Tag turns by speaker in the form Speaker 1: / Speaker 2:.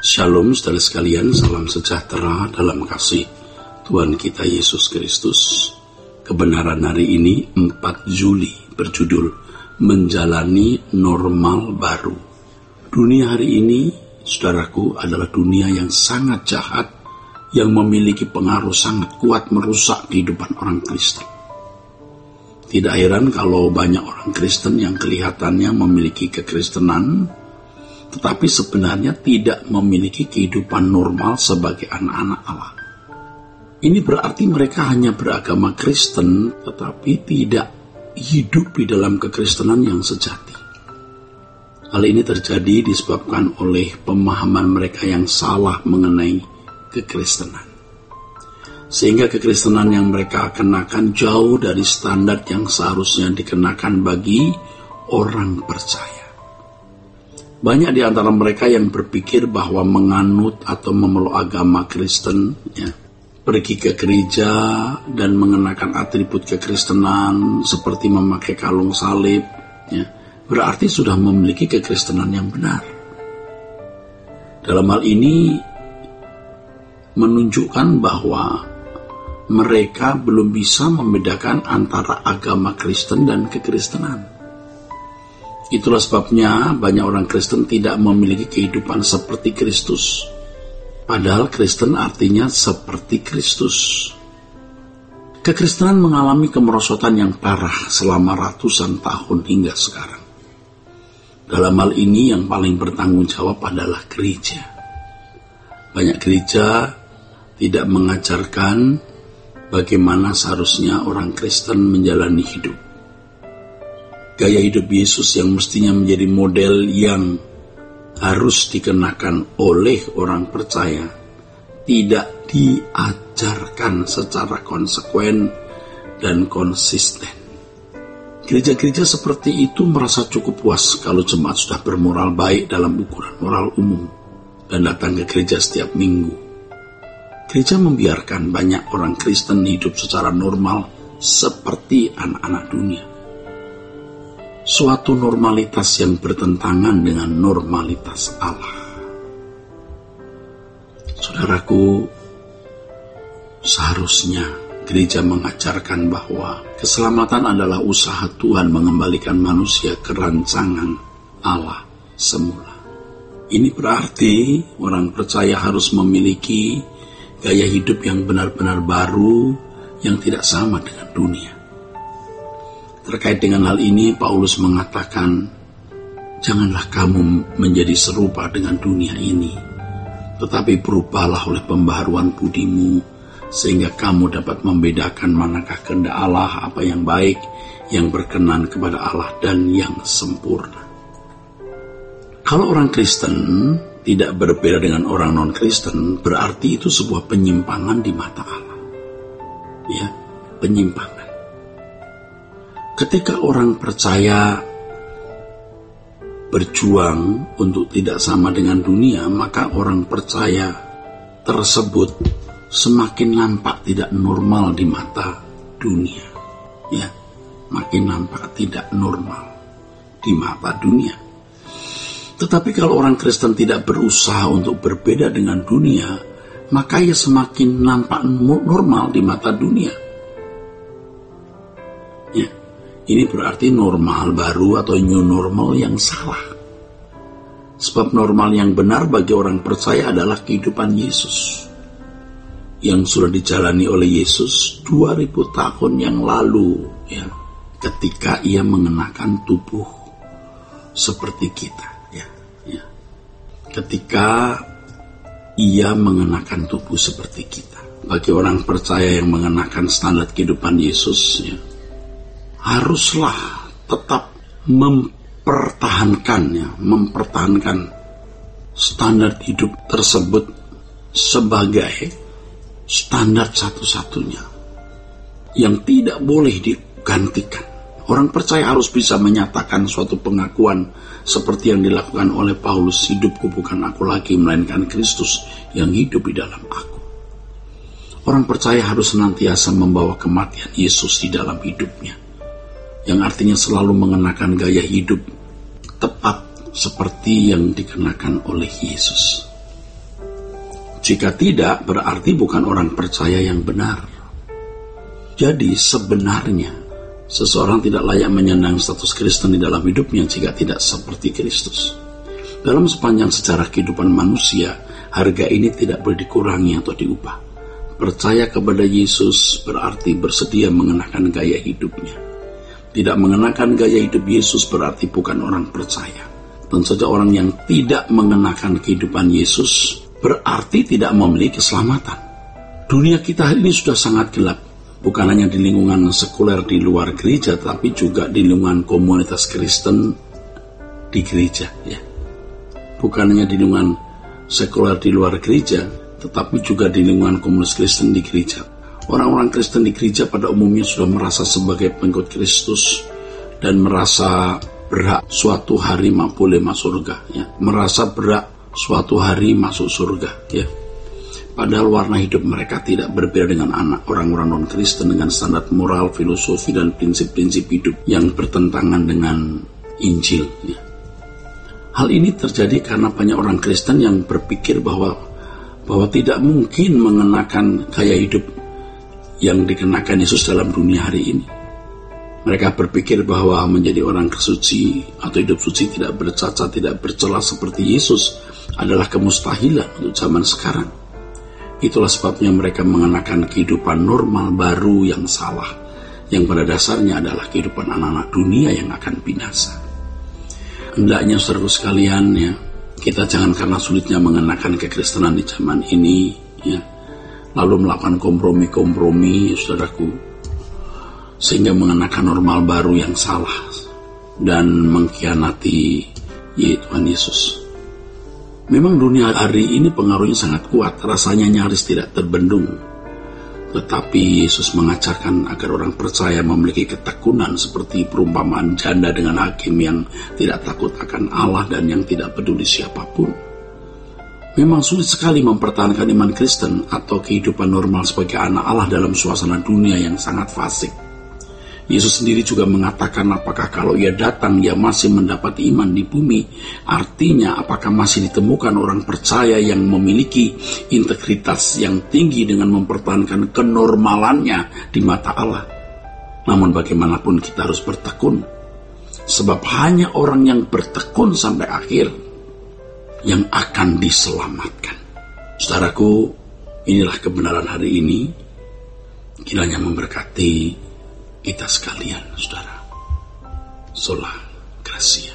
Speaker 1: Shalom saudara sekalian, salam sejahtera dalam kasih Tuhan kita Yesus Kristus. Kebenaran hari ini 4 Juli berjudul Menjalani Normal Baru. Dunia hari ini, saudaraku, adalah dunia yang sangat jahat, yang memiliki pengaruh sangat kuat merusak kehidupan orang Kristen. Tidak heran kalau banyak orang Kristen yang kelihatannya memiliki kekristenan, tetapi sebenarnya tidak memiliki kehidupan normal sebagai anak-anak Allah. Ini berarti mereka hanya beragama Kristen, tetapi tidak hidup di dalam kekristenan yang sejati. Hal ini terjadi disebabkan oleh pemahaman mereka yang salah mengenai kekristenan. Sehingga kekristenan yang mereka kenakan jauh dari standar yang seharusnya dikenakan bagi orang percaya. Banyak di antara mereka yang berpikir bahwa menganut atau memeluk agama Kristen, pergi ke gereja dan mengenakan atribut kekristenan seperti memakai kalung salib, berarti sudah memiliki kekristenan yang benar. Dalam hal ini menunjukkan bahwa mereka belum bisa membedakan antara agama Kristen dan kekristenan. Itulah sebabnya banyak orang Kristen tidak memiliki kehidupan seperti Kristus. Padahal Kristen artinya seperti Kristus. Kekristenan mengalami kemerosotan yang parah selama ratusan tahun hingga sekarang. Dalam hal ini yang paling bertanggung jawab adalah gereja. Banyak gereja tidak mengajarkan bagaimana seharusnya orang Kristen menjalani hidup. Gaya hidup Yesus yang mestinya menjadi model yang harus dikenakan oleh orang percaya tidak diajarkan secara konsekuen dan konsisten. Gereja-gereja seperti itu merasa cukup puas kalau jemaat sudah bermoral baik dalam ukuran moral umum dan datang ke gereja setiap minggu. Gereja membiarkan banyak orang Kristen hidup secara normal seperti anak-anak dunia. Suatu normalitas yang bertentangan dengan normalitas Allah. Saudaraku, seharusnya gereja mengajarkan bahwa keselamatan adalah usaha Tuhan mengembalikan manusia ke rancangan Allah semula. Ini berarti orang percaya harus memiliki gaya hidup yang benar-benar baru yang tidak sama dengan dunia. Terkait dengan hal ini, Paulus mengatakan, janganlah kamu menjadi serupa dengan dunia ini, tetapi berubahlah oleh pembaharuan budimu, sehingga kamu dapat membedakan manakah kehendak Allah, apa yang baik, yang berkenan kepada Allah, dan yang sempurna. Kalau orang Kristen tidak berbeda dengan orang non-Kristen, berarti itu sebuah penyimpangan di mata Allah. Penyimpangan. Ketika orang percaya berjuang untuk tidak sama dengan dunia, maka orang percaya tersebut semakin nampak tidak normal di mata dunia. Makin nampak tidak normal di mata dunia. Tetapi kalau orang Kristen tidak berusaha untuk berbeda dengan dunia, maka ia semakin nampak normal di mata dunia. Ini berarti normal baru atau new normal yang salah. Sebab normal yang benar bagi orang percaya adalah kehidupan Yesus yang sudah dijalani oleh Yesus 2000 tahun yang lalu, ketika ia mengenakan tubuh seperti kita, ketika ia mengenakan tubuh seperti kita. Bagi orang percaya yang mengenakan standar kehidupan Yesus, haruslah tetap mempertahankan standar hidup tersebut sebagai standar satu-satunya yang tidak boleh digantikan. Orang percaya harus bisa menyatakan suatu pengakuan seperti yang dilakukan oleh Paulus, hidupku bukan aku lagi, melainkan Kristus yang hidup di dalam aku. Orang percaya harus senantiasa membawa kematian Yesus di dalam hidupnya, yang artinya selalu mengenakan gaya hidup tepat seperti yang dikenakan oleh Yesus. Jika tidak, berarti bukan orang percaya yang benar. Jadi sebenarnya seseorang tidak layak menyandang status Kristen di dalam hidupnya jika tidak seperti Kristus. Dalam sepanjang sejarah kehidupan manusia, harga ini tidak boleh dikurangi atau diubah. Percaya kepada Yesus berarti bersedia mengenakan gaya hidupnya. Tidak mengenakan gaya hidup Yesus berarti bukan orang percaya. Tentu saja orang yang tidak mengenakan kehidupan Yesus berarti tidak memiliki keselamatan. Dunia kita hari ini sudah sangat gelap. Bukan hanya di lingkungan sekuler di luar gereja, tapi juga di lingkungan komunitas Kristen di gereja. Ya. Bukan hanya di lingkungan sekuler di luar gereja, tetapi juga di lingkungan komunitas Kristen di gereja. Orang-orang Kristen di gereja pada umumnya sudah merasa sebagai pengikut Kristus dan merasa berhak suatu hari boleh masuk surga. Ya. Merasa berhak suatu hari masuk surga. Ya. Padahal warna hidup mereka tidak berbeda dengan anak orang-orang non-Kristen dengan standar moral, filosofi, dan prinsip-prinsip hidup yang bertentangan dengan Injil. Ya. Hal ini terjadi karena banyak orang Kristen yang berpikir bahwa tidak mungkin mengenakan gaya hidup yang dikenakan Yesus dalam dunia hari ini. Mereka berpikir bahwa menjadi orang suci atau hidup suci tidak bercacat, tidak bercela seperti Yesus adalah kemustahilan untuk zaman sekarang. Itulah sebabnya mereka mengenakan kehidupan normal baru yang salah, yang pada dasarnya adalah kehidupan anak-anak dunia yang akan binasa. Hendaknya saudara sekalian, ya, kita jangan karena sulitnya mengenakan kekristenan di zaman ini, ya, lalu melakukan kompromi-kompromi, saudaraku, sehingga mengenakan normal baru yang salah dan mengkhianati Tuhan Yesus. Memang dunia hari ini pengaruhnya sangat kuat, rasanya nyaris tidak terbendung. Tetapi Yesus mengajarkan agar orang percaya memiliki ketekunan seperti perumpamaan janda dengan hakim yang tidak takut akan Allah dan yang tidak peduli siapapun. Memang sulit sekali mempertahankan iman Kristen atau kehidupan normal sebagai anak Allah dalam suasana dunia yang sangat fasik. Yesus sendiri juga mengatakan apakah kalau ia datang ia masih mendapat iman di bumi, artinya apakah masih ditemukan orang percaya yang memiliki integritas yang tinggi dengan mempertahankan kenormalannya di mata Allah. Namun bagaimanapun kita harus bertekun, sebab hanya orang yang bertekun sampai akhir yang akan diselamatkan. Saudaraku, inilah kebenaran hari ini, kiranya memberkati kita sekalian, saudara. Sola Gracia.